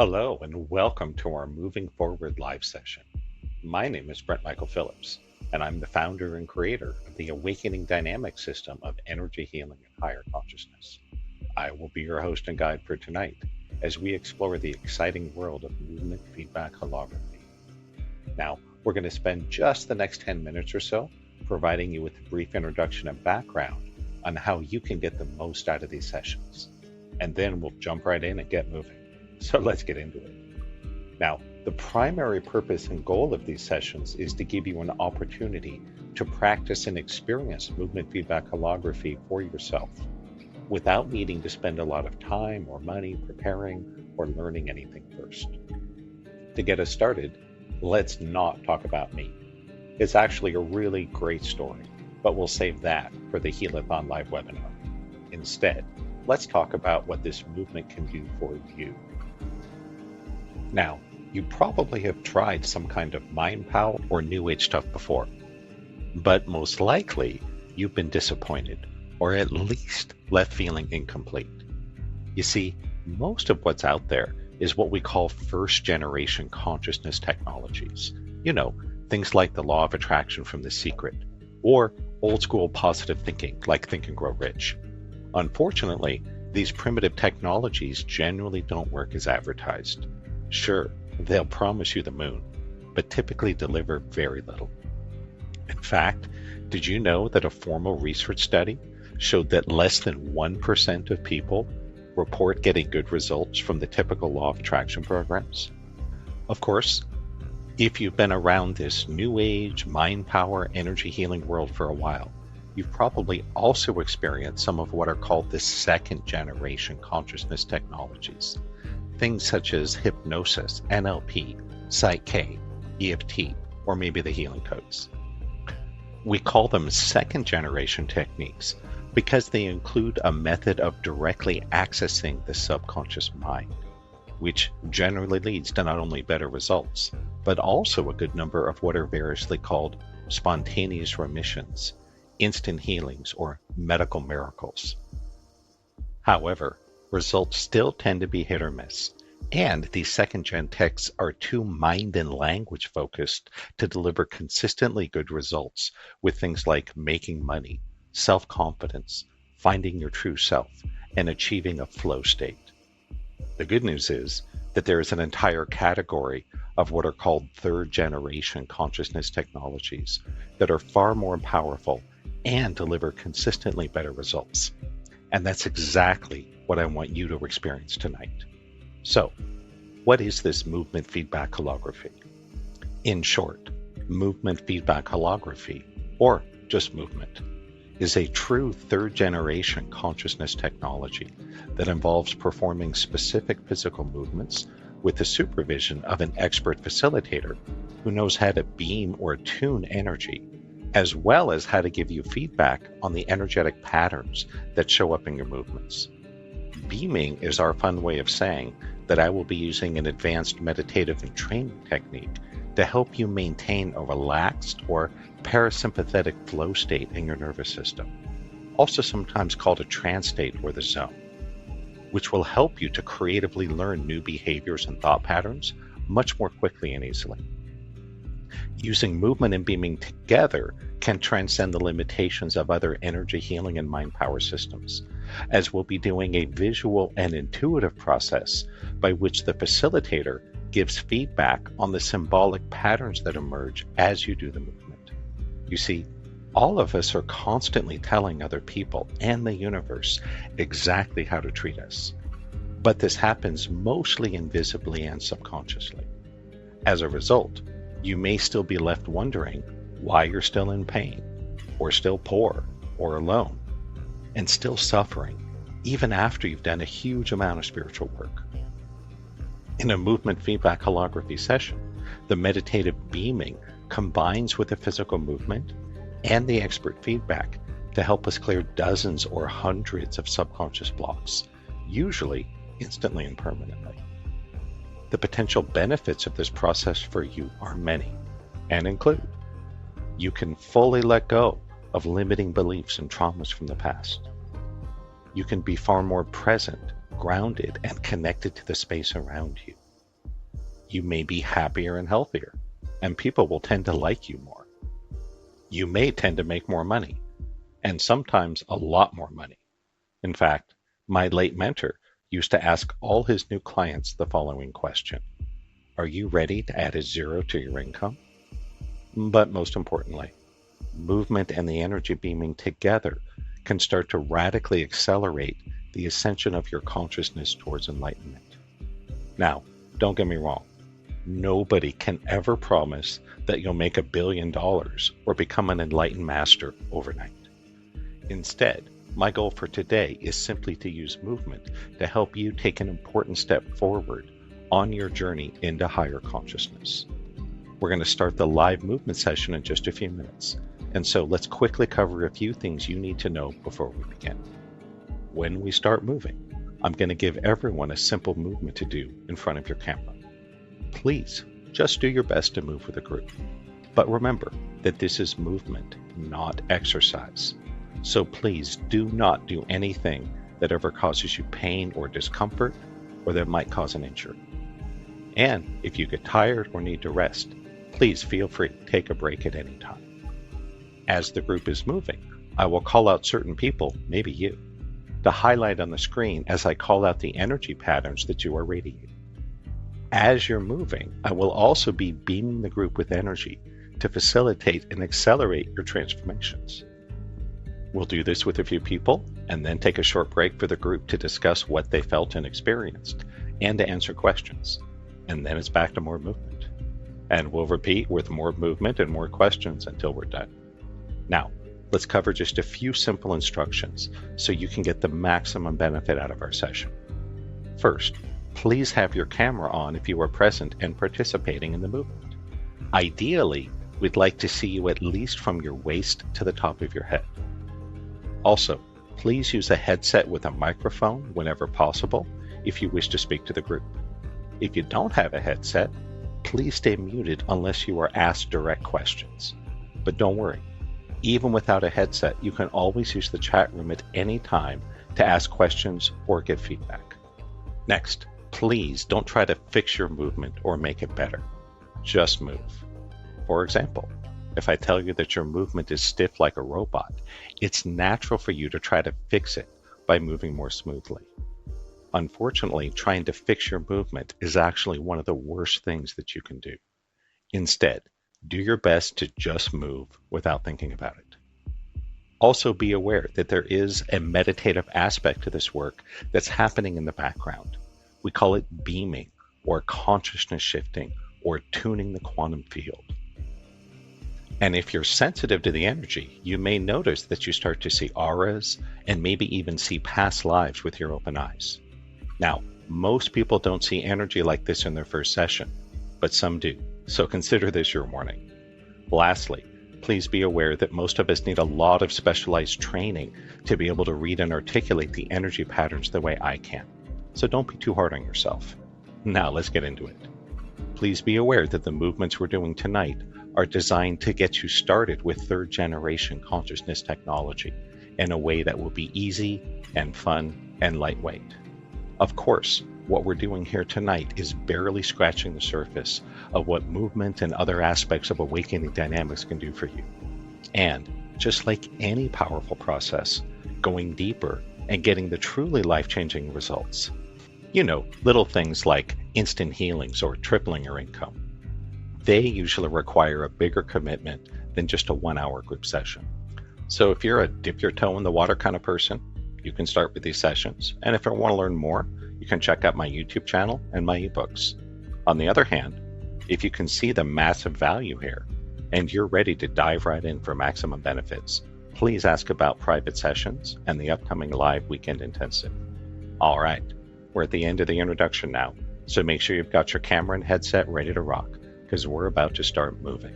Hello, and welcome to our Moving Forward live session. My name is Brett Michael Phillips, and I'm the founder and creator of the Awakening Dynamic System of Energy Healing and Higher Consciousness. I will be your host and guide for tonight as we explore the exciting world of movement feedback holography. Now, we're going to spend just the next 10 minutes or so providing you with a brief introduction and background on how you can get the most out of these sessions. And then we'll jump right in and get moving. So let's get into it. Now, the primary purpose and goal of these sessions is to give you an opportunity to practice and experience movement feedback holography for yourself without needing to spend a lot of time or money preparing or learning anything first. To get us started, let's not talk about me. It's actually a really great story, but we'll save that for the Healathon live webinar. Instead, let's talk about what this movement can do for you. Now, you probably have tried some kind of mind power or new age stuff before, but most likely you've been disappointed or at least left feeling incomplete. You see, most of what's out there is what we call first generation consciousness technologies. You know, things like the law of attraction from The Secret, or old school positive thinking like Think and Grow Rich. Unfortunately, these primitive technologies generally don't work as advertised. Sure, they'll promise you the moon, but typically deliver very little. In fact, did you know that a formal research study showed that less than 1% of people report getting good results from the typical law of attraction programs? Of course, if you've been around this new age, mind power, energy healing world for a while, you've probably also experienced some of what are called the second generation consciousness technologies. Things such as hypnosis, NLP, Psych-K, EFT, or maybe the healing codes. We call them second generation techniques because they include a method of directly accessing the subconscious mind, which generally leads to not only better results, but also a good number of what are variously called spontaneous remissions, instant healings, or medical miracles. However, results still tend to be hit or miss, and these second-gen techs are too mind and language focused to deliver consistently good results with things like making money, self-confidence, finding your true self, and achieving a flow state. The good news is that there is an entire category of what are called third-generation consciousness technologies that are far more powerful and deliver consistently better results. And that's exactly what I want you to experience tonight. So, what is this movement feedback holography? In short, movement feedback holography, or just movement, is a true third-generation consciousness technology that involves performing specific physical movements with the supervision of an expert facilitator who knows how to beam or tune energy, as well as how to give you feedback on the energetic patterns that show up in your movements. Beaming is our fun way of saying that I will be using an advanced meditative and training technique to help you maintain a relaxed or parasympathetic flow state in your nervous system, also sometimes called a trance state or the zone, which will help you to creatively learn new behaviors and thought patterns much more quickly and easily. Using movement and beaming together can transcend the limitations of other energy healing and mind power systems, as we'll be doing a visual and intuitive process by which the facilitator gives feedback on the symbolic patterns that emerge as you do the movement. You see, all of us are constantly telling other people and the universe exactly how to treat us, but this happens mostly invisibly and subconsciously. As a result, you may still be left wondering why you're still in pain, or still poor, or alone, and still suffering, even after you've done a huge amount of spiritual work. In a movement feedback holography session, the meditative beaming combines with the physical movement and the expert feedback to help us clear dozens or hundreds of subconscious blocks, usually instantly and permanently. The potential benefits of this process for you are many and include: you can fully let go of limiting beliefs and traumas from the past. You can be far more present, grounded, and connected to the space around you. You may be happier and healthier, and people will tend to like you more. You may tend to make more money, and sometimes a lot more money. In fact, my late mentor used to ask all his new clients the following question: are you ready to add a zero to your income? But most importantly, movement and the energy beaming together can start to radically accelerate the ascension of your consciousness towards enlightenment. Now, don't get me wrong. Nobody can ever promise that you'll make $1 billion or become an enlightened master overnight. Instead, my goal for today is simply to use movement to help you take an important step forward on your journey into higher consciousness. We're going to start the live movement session in just a few minutes, and so let's quickly cover a few things you need to know before we begin. When we start moving, I'm going to give everyone a simple movement to do in front of your camera. Please just do your best to move with a group. But remember that this is movement, not exercise. So please do not do anything that ever causes you pain or discomfort, or that might cause an injury. And if you get tired or need to rest, please feel free to take a break at any time. As the group is moving, I will call out certain people, maybe you, to highlight on the screen as I call out the energy patterns that you are radiating. As you're moving, I will also be beaming the group with energy to facilitate and accelerate your transformations. We'll do this with a few people and then take a short break for the group to discuss what they felt and experienced and to answer questions. And then it's back to more movement. And we'll repeat with more movement and more questions until we're done. Now, let's cover just a few simple instructions so you can get the maximum benefit out of our session. First, please have your camera on if you are present and participating in the movement. Ideally, we'd like to see you at least from your waist to the top of your head. Also, please use a headset with a microphone whenever possible if you wish to speak to the group. If you don't have a headset, please stay muted unless you are asked direct questions. But don't worry, even without a headset, you can always use the chat room at any time to ask questions or get feedback. Next, please don't try to fix your movement or make it better. Just move. For example, if I tell you that your movement is stiff like a robot, it's natural for you to try to fix it by moving more smoothly. Unfortunately, trying to fix your movement is actually one of the worst things that you can do. Instead, do your best to just move without thinking about it. Also be aware that there is a meditative aspect to this work that's happening in the background. We call it beaming, or consciousness shifting, or tuning the quantum field. And if you're sensitive to the energy, you may notice that you start to see auras and maybe even see past lives with your open eyes. Now, most people don't see energy like this in their first session, but some do, so consider this your warning. Lastly, please be aware that most of us need a lot of specialized training to be able to read and articulate the energy patterns the way I can, so don't be too hard on yourself. Now let's get into it. Please be aware that the movements we're doing tonight are designed to get you started with third-generation consciousness technology in a way that will be easy and fun and lightweight. Of course, what we're doing here tonight is barely scratching the surface of what movement and other aspects of awakening dynamics can do for you. And just like any powerful process, going deeper and getting the truly life-changing results. You know, little things like instant healings or tripling your income. They usually require a bigger commitment than just a 1-hour group session. So if you're a dip your toe in the water kind of person, you can start with these sessions. And if you want to learn more, you can check out my YouTube channel and my ebooks. On the other hand, if you can see the massive value here and you're ready to dive right in for maximum benefits, please ask about private sessions and the upcoming live weekend intensive. All right, we're at the end of the introduction now, so make sure you've got your camera and headset ready to rock, because we're about to start moving.